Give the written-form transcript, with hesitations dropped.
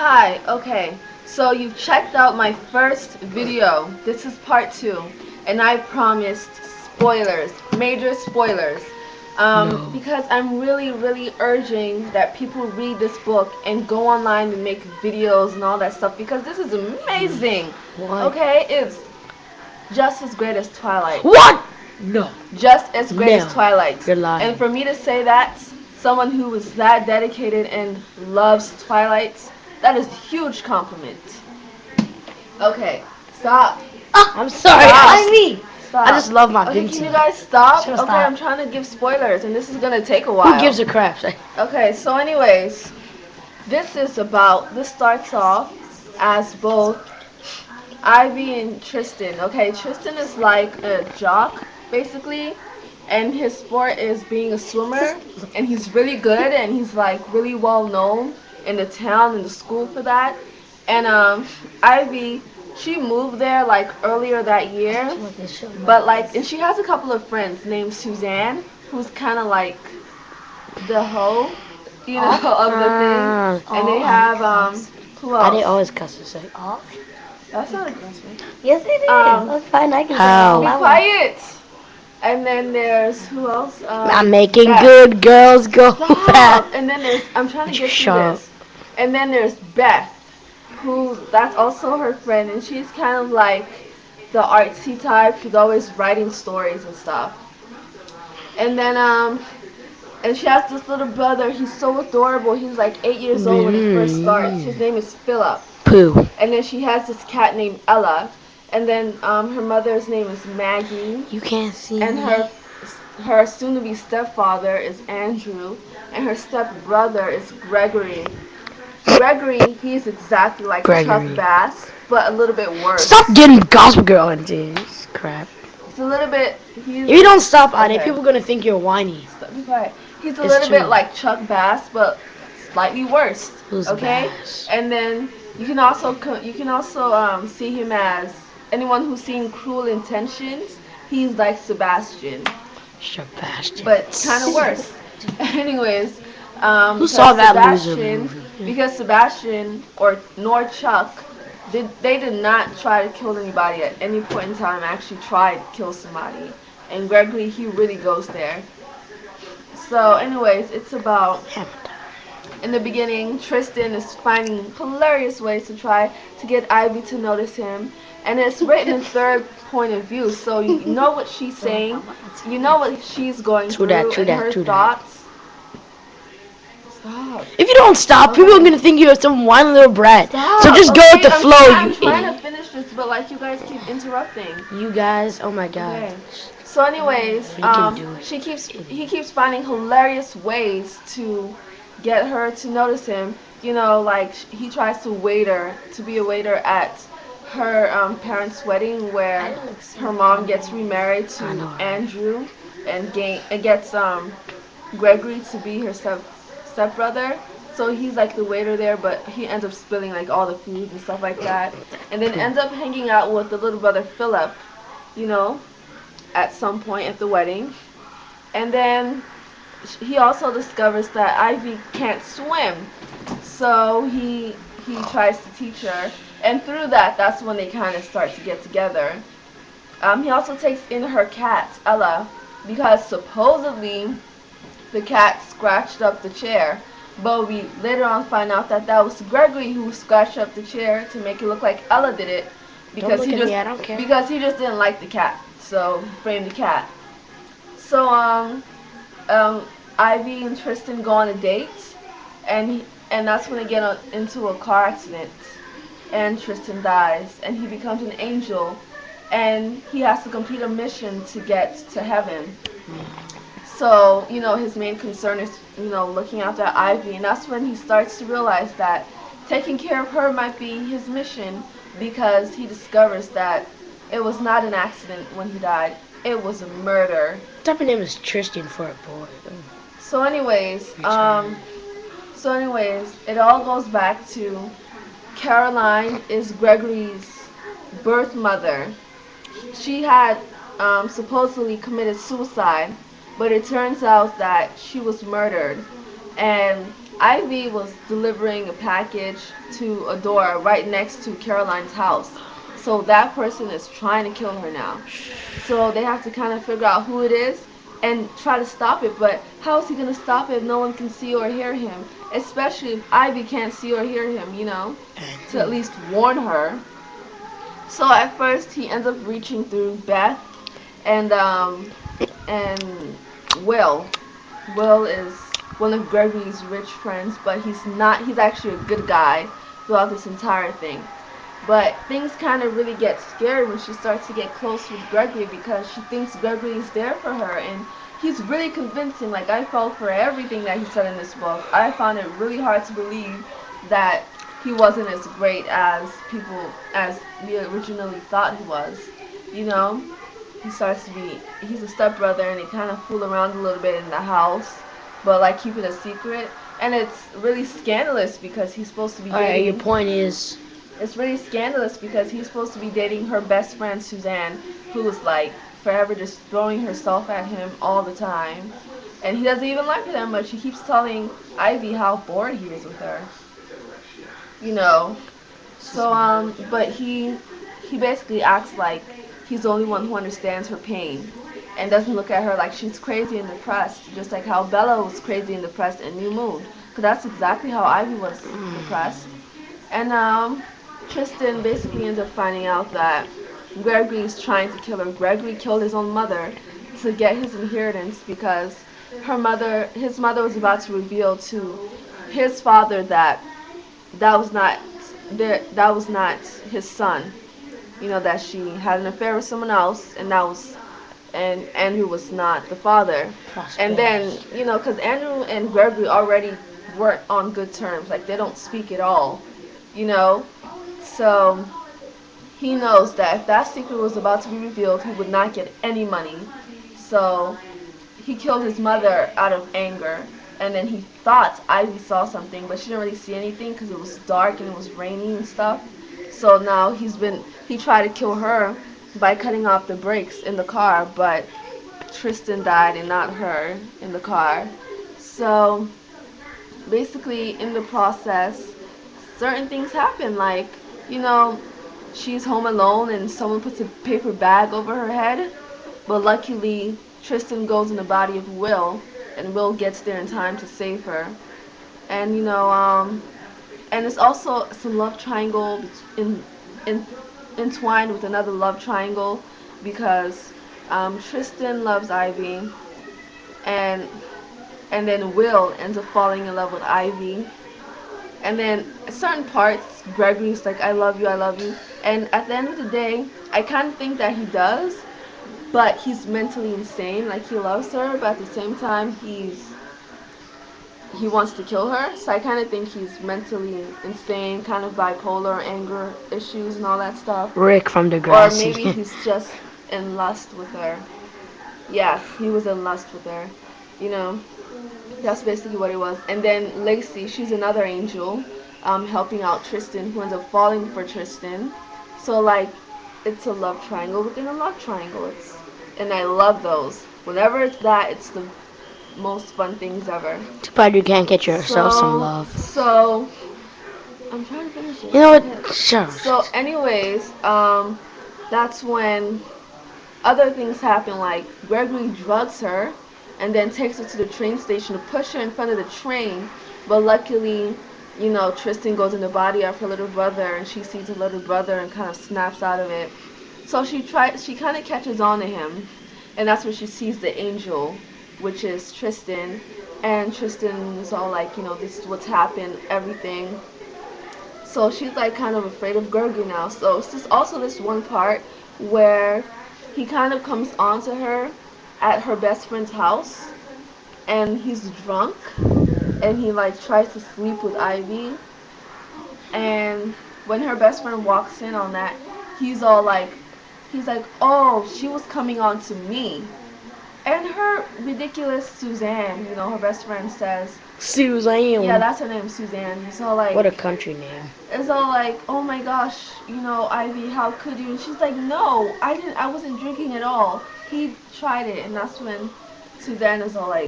Hi, okay. So you checked out my first video. This is part 2. And I promised spoilers, major spoilers. No. Because I'm really urging that people read this book and go online and make videos and all that stuff because this is amazing. What? Okay, it's just as great as Twilight. What? No. Just as great as No. Twilight. You're lying. And for me to say that, someone who is that dedicated and loves Twilight, that is a huge compliment. Okay, stop. I'm sorry. Stop. Stop. I just love my Okay, Vincent. can you guys stop? Shut Okay, stop. I'm trying to give spoilers, and this is gonna take a while. Who gives a crap? Okay, so anyways, this starts off as both Ivy and Tristan. Okay, Tristan is like a jock, basically, and his sport is being a swimmer, and he's really good, and he's like really well known in the town and the school for that. And Ivy, she moved there like earlier that year, but like, and she has a couple of friends named Suzanne, who's kind of like the hoe, you know, of the thing. And they have who else? I didn't always cuss to say. That's not aggressive. Yes, it is. That's fine. I can How? Be say it. quiet. And then there's who else? I'm making Beth. good girls go Stop. fast. And then there's I'm trying to get Shut through up. this. And then there's Beth, who that's also her friend, and she's kind of like the artsy type. She's always writing stories and stuff. And then and she has this little brother. He's so adorable. He's like 8 years old when it first starts. His name is Philip. Pooh. And then she has this cat named Ella. And then her mother's name is Maggie. You can't see And me. her soon-to-be stepfather is Andrew. And her stepbrother is Gregory. Gregory, he's exactly like Gregory. Chuck Bass, but a little bit worse. Stop getting Gospel Girl into this crap. He's a little bit. If you don't stop on it, Okay. people are gonna think you're whiny. Be quiet. He's a It's little true. bit like Chuck Bass, but slightly worse. Who's Okay. Bass? And then you can also see him as anyone who's seen Cruel Intentions. He's like Sebastian, Sebastian. but kind of worse. Anyways, Who because saw that loser Sebastian- movie? Because Sebastian nor Chuck, they did not try to kill anybody at any point in time. Actually, tried to kill somebody, and Gregory, he really goes there. So, anyways, it's about. In the beginning, Tristan is finding hilarious ways to try to get Ivy to notice him. And it's written in third point of view, so you know what she's saying. You know what she's going True through that, true and that, her true that. thoughts. Stop. If you don't stop, people are gonna think you're some whiny little brat. Stop. So just go with the I'm flow, I'm you trying idiot. to finish this, but like you guys keep interrupting. You guys, oh my god. Okay. So anyways, You can do it. he keeps finding hilarious ways to get her to notice him. You know, like he tries to be a waiter at her parents' wedding where her mom gets remarried to I know. Andrew and gets Gregory to be her stepbrother. So he's like the waiter there, but he ends up spilling like all the food and stuff like that. And then ends up hanging out with the little brother Philip, you know, at some point at the wedding. And then he also discovers that Ivy can't swim. So he tries to teach her. And through that's when they kind of start to get together. He also takes in her cat, Ella, because supposedly the cat scratched up the chair. But we later on find out that was Gregory who scratched up the chair to make it look like Ella did it. Because look he at just me, I don't care. because he just didn't like the cat. So he framed the cat. So Ivy and Tristan go on a date, and that's when they get into a car accident, and Tristan dies, and he becomes an angel, and he has to complete a mission to get to heaven. So, you know, his main concern is, you know, looking after Ivy, and that's when he starts to realize that taking care of her might be his mission, because he discovers that it was not an accident when he died, it was a murder. What type of name is Tristan for a boy? So anyways, it all goes back to Caroline is Gregory's birth mother. She had supposedly committed suicide, but it turns out that she was murdered. And Ivy was delivering a package to a door right next to Caroline's house. So that person is trying to kill her now. So they have to kind of figure out who it is and try to stop it. But how is he going to stop it if no one can see or hear him? Especially if Ivy can't see or hear him, to at least warn her. So at first he ends up reaching through Beth and Will. Will is one of Gregory's rich friends, but he's not. He's actually a good guy throughout this entire thing. But things kind of really get scary when she starts to get close with Gregory because she thinks Gregory is there for her, and he's really convincing. Like, I felt for everything that he said in this book. I found it really hard to believe that he wasn't as great as we originally thought he was. He starts to be, he's a stepbrother, and he kind of fool around a little bit in the house, but like keep it a secret. And it's really scandalous because he's supposed to be dating. Alright, your point is? It's really scandalous because he's supposed to be dating her best friend Suzanne, who was like forever just throwing herself at him all the time. And he doesn't even like her that much. He keeps telling Ivy how bored he is with her. So, but he basically acts like he's the only one who understands her pain and doesn't look at her like she's crazy and depressed, just like how Bella was crazy and depressed in New Moon. Because that's exactly how Ivy was depressed. And Tristan basically ends up finding out that Gregory's trying to kill her. Gregory killed his own mother to get his inheritance because his mother was about to reveal to his father that was not his son. That she had an affair with someone else, and Andrew was not the father. And then, because Andrew and Gregory already weren't on good terms, like they don't speak at all, So he knows that if that secret was about to be revealed, he would not get any money. So he killed his mother out of anger. And then he thought Ivy saw something, but she didn't really see anything because it was dark and it was raining and stuff. So now he tried to kill her by cutting off the brakes in the car, but Tristan died and not her in the car. So basically in the process, certain things happen, like, she's home alone and someone puts a paper bag over her head, but luckily Tristan goes in the body of Will, and Will gets there in time to save her. And and it's also some love triangle entwined with another love triangle because Tristan loves Ivy, and then Will ends up falling in love with Ivy. And then at certain parts, Gregory's like, I love you, and at the end of the day, I kind of think that he does, but he's mentally insane. Like, he loves her, but at the same time he wants to kill her. So I kind of think he's mentally insane, kind of bipolar, anger issues and all that stuff. Rick from Degrassi. Or maybe he's just in lust with her. Yes, he was in lust with her. That's basically what it was. And then Lacey, she's another angel, helping out Tristan, who ends up falling for Tristan. So, like, it's a love triangle within a love triangle. And I love those. Whenever it's that, it's the most fun things ever. Too bad you can't get yourself some love. So, I'm trying to finish it. You know what? Sure. So, anyways, that's when other things happen, like Gregory drugs her and then takes her to the train station to push her in front of the train. But luckily, Tristan goes in the body of her little brother, and she sees her little brother and kind of snaps out of it. So she kind of catches on to him, and that's when she sees the angel, which is Tristan. And Tristan's all like, this is what's happened, everything. So she's like kind of afraid of Gregory now. So it's just also this one part where he kind of comes on to her at her best friend's house, and he's drunk, and he like tries to sleep with Ivy. And when her best friend walks in on that, he's like, oh, she was coming on to me. And her ridiculous Suzanne, her best friend says, Suzanne. yeah, that's her name, Suzanne. It's all like, what a country name. It's all like, oh my gosh, Ivy, how could you? And she's like, no, I wasn't drinking at all. He tried it. And that's when Suzanne is all like,